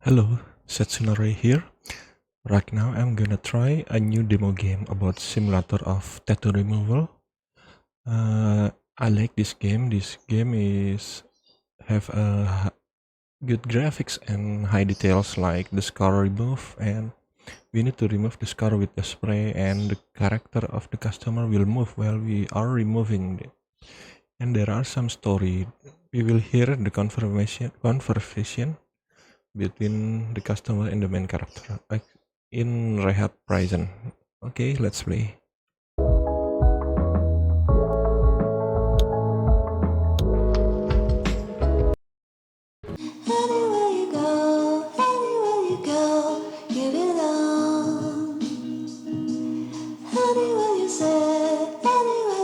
Hello, Setsuna here. Right now I'm gonna try a new demo game about simulator of tattoo removal. I like this game. This game is have good graphics and high details like the scar remove, and we need to remove the scar with the spray, and the character of the customer will move while we are removing it. And there are some story. We will hear the conversation between the customer and the main character, like in Rehab Prison. Okay, let's play. Anywhere you go, anywhere you go, you belong. Anywhere you say, anywhere.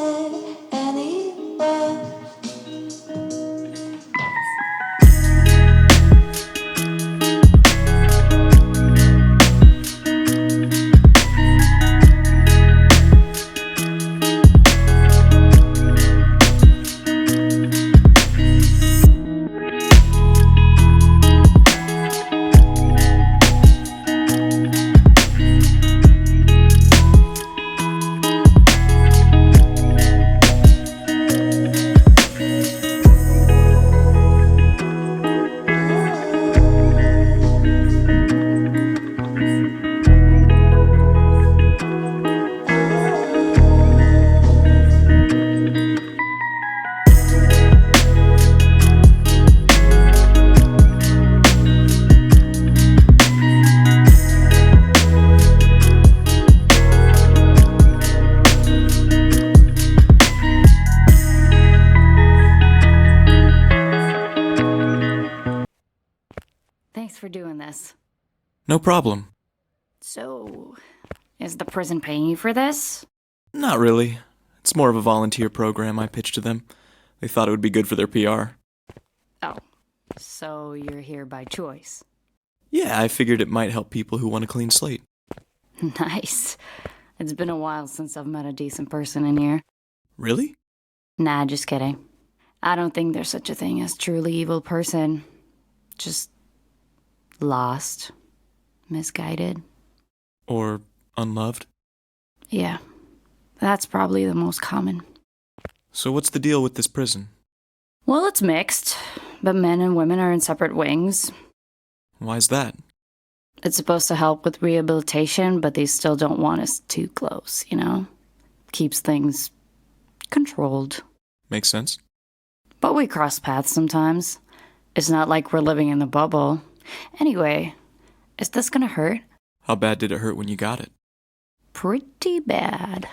it anywhere. Thanks for doing this. No problem. So, is the prison paying you for this? Not really. It's more of a volunteer program I pitched to them. They thought it would be good for their PR. Oh, so you're here by choice. Yeah, I figured it might help people who want a clean slate. Nice. It's been a while since I've met a decent person in here. Really? Nah, just kidding. I don't think there's such a thing as truly evil person. Just lost, misguided. Or unloved? Yeah, that's probably the most common. So what's the deal with this prison? Well, it's mixed, but men and women are in separate wings. Why's that? It's supposed to help with rehabilitation, but they still don't want us too close, you know? Keeps things controlled. Makes sense. But we cross paths sometimes. It's not like we're living in the bubble. Anyway, is this gonna hurt? How bad did it hurt when you got it? Pretty bad.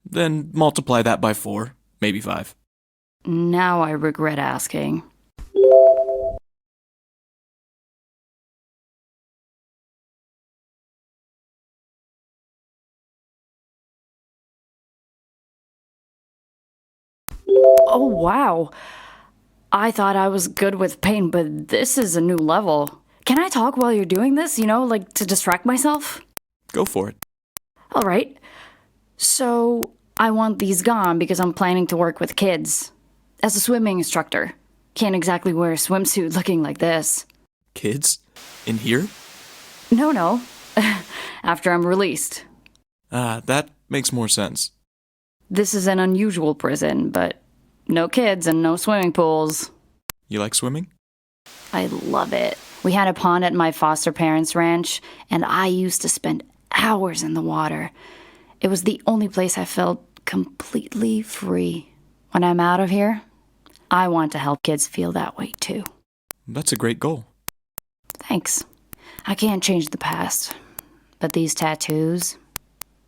Then multiply that by 4, maybe 5. Now I regret asking. Oh, wow. I thought I was good with pain, but this is a new level. Can I talk while you're doing this, you know, like to distract myself? Go for it. All right. So, I want these gone because I'm planning to work with kids. As a swimming instructor. Can't exactly wear a swimsuit looking like this. Kids? In here? No. After I'm released. That makes more sense. This is an unusual prison, but no kids and no swimming pools. You like swimming? I love it. We had a pond at my foster parents' ranch, and I used to spend hours in the water. It was the only place I felt completely free. When I'm out of here, I want to help kids feel that way too. That's a great goal. Thanks. I can't change the past, but these tattoos,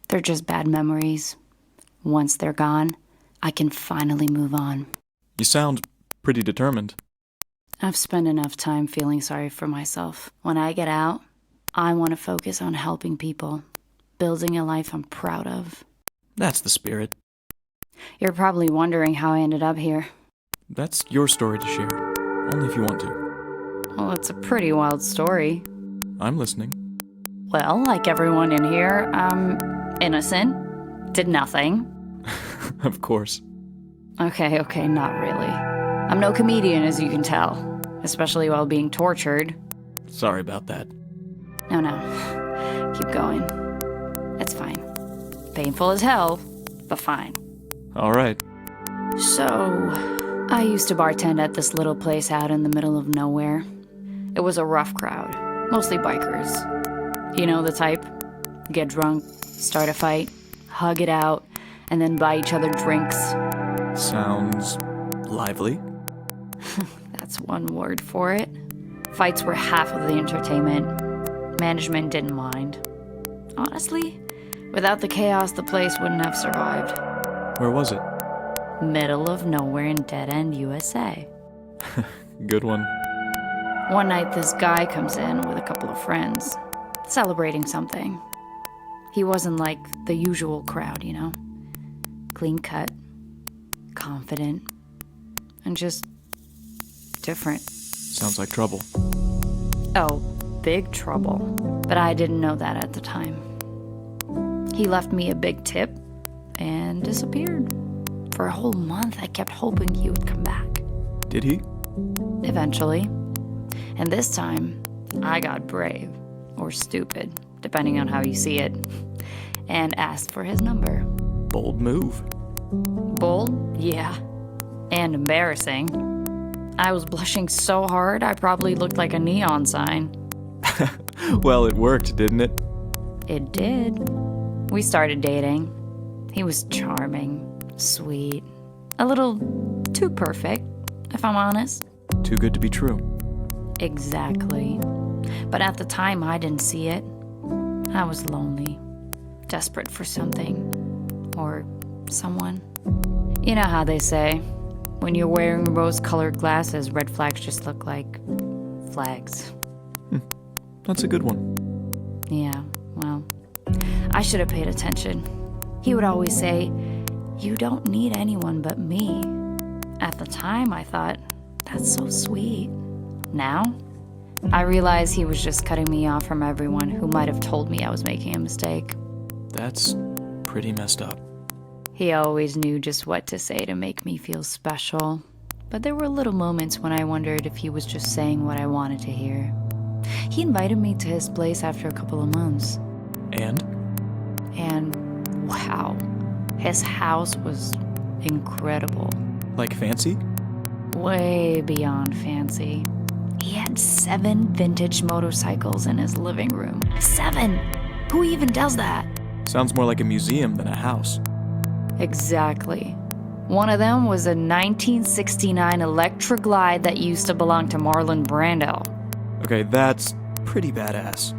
they're just bad memories. Once they're gone, I can finally move on. You sound pretty determined. I've spent enough time feeling sorry for myself. When I get out, I want to focus on helping people, building a life I'm proud of. That's the spirit. You're probably wondering how I ended up here. That's your story to share. Only if you want to. Well, it's a pretty wild story. I'm listening. Well, like everyone in here, I'm innocent. Did nothing. Of course. Okay, not really. I'm no comedian, as you can tell, especially while being tortured. Sorry about that. No. Keep going. It's fine. Painful as hell, but fine. All right. So, I used to bartend at this little place out in the middle of nowhere. It was a rough crowd, mostly bikers. You know the type? Get drunk, start a fight, hug it out, and then buy each other drinks. Sounds lively. That's one word for it. Fights were half of the entertainment. Management didn't mind. Honestly, without the chaos, the place wouldn't have survived. Where was it? Middle of nowhere in Dead End, USA. Good one. One night, this guy comes in with a couple of friends, celebrating something. He wasn't like the usual crowd, you know? Clean cut, confident and just different. Sounds like trouble. Oh, big trouble. But I didn't know that at the time. He left me a big tip and disappeared. For a whole month, I kept hoping he would come back. Did he? Eventually. And this time, I got brave, or stupid, depending on how you see it, and asked for his number. Bold move. Bold? Yeah. And embarrassing. I was blushing so hard, I probably looked like a neon sign. Well, it worked, didn't it? It did. We started dating. He was charming, sweet, a little too perfect, if I'm honest. Too good to be true. Exactly. But at the time, I didn't see it. I was lonely, desperate for something, or someone. You know how they say, when you're wearing rose-colored glasses, red flags just look like flags. That's a good one. Yeah, well, I should have paid attention. He would always say, "You don't need anyone but me." At the time, I thought, that's so sweet. Now, I realize he was just cutting me off from everyone who might have told me I was making a mistake. That's pretty messed up. He always knew just what to say to make me feel special. But there were little moments when I wondered if he was just saying what I wanted to hear. He invited me to his place after a couple of months. And? And wow, his house was incredible. Like fancy? Way beyond fancy. He had 7 vintage motorcycles in his living room. 7! Who even does that? Sounds more like a museum than a house. Exactly. One of them was a 1969 Electra Glide that used to belong to Marlon Brando. Okay, that's pretty badass.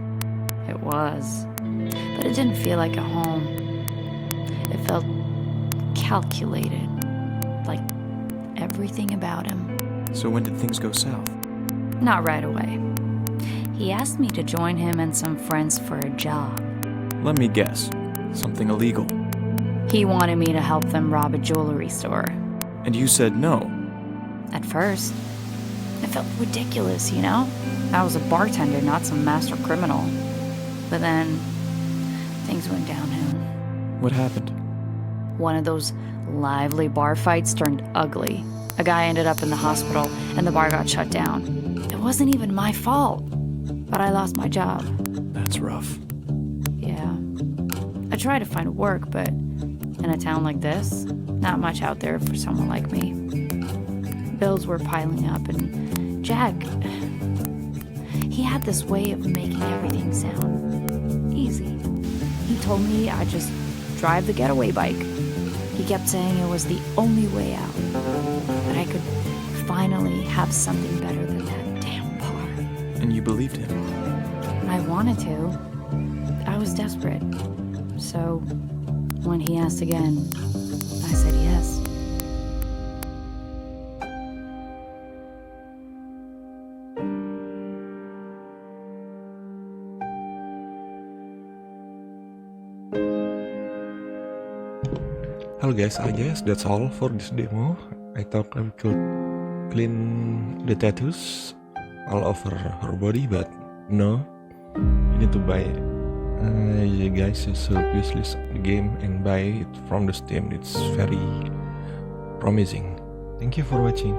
It was. But it didn't feel like a home. It felt calculated. Like everything about him. So when did things go south? Not right away. He asked me to join him and some friends for a job. Let me guess. Something illegal. He wanted me to help them rob a jewelry store. And you said no. At first, it felt ridiculous, you know? I was a bartender, not some master criminal. But then, things went downhill. What happened? One of those lively bar fights turned ugly. A guy ended up in the hospital, and the bar got shut down. It wasn't even my fault, but I lost my job. That's rough. Yeah. I tried to find work, but in a town like this, not much out there for someone like me. Bills were piling up, and Jack, he had this way of making everything sound easy. He told me I'd just drive the getaway bike. He kept saying it was the only way out, that I could finally have something better than that damn bar. And you believed him? I wanted to. I was desperate. So, when he asked again, I said yes. Hello guys, I guess that's all for this demo. I thought I could clean the tattoos all over her body, but no. You need to buy it. You guys should wishlist the game and buy it from the Steam. It's very promising. Thank you for watching.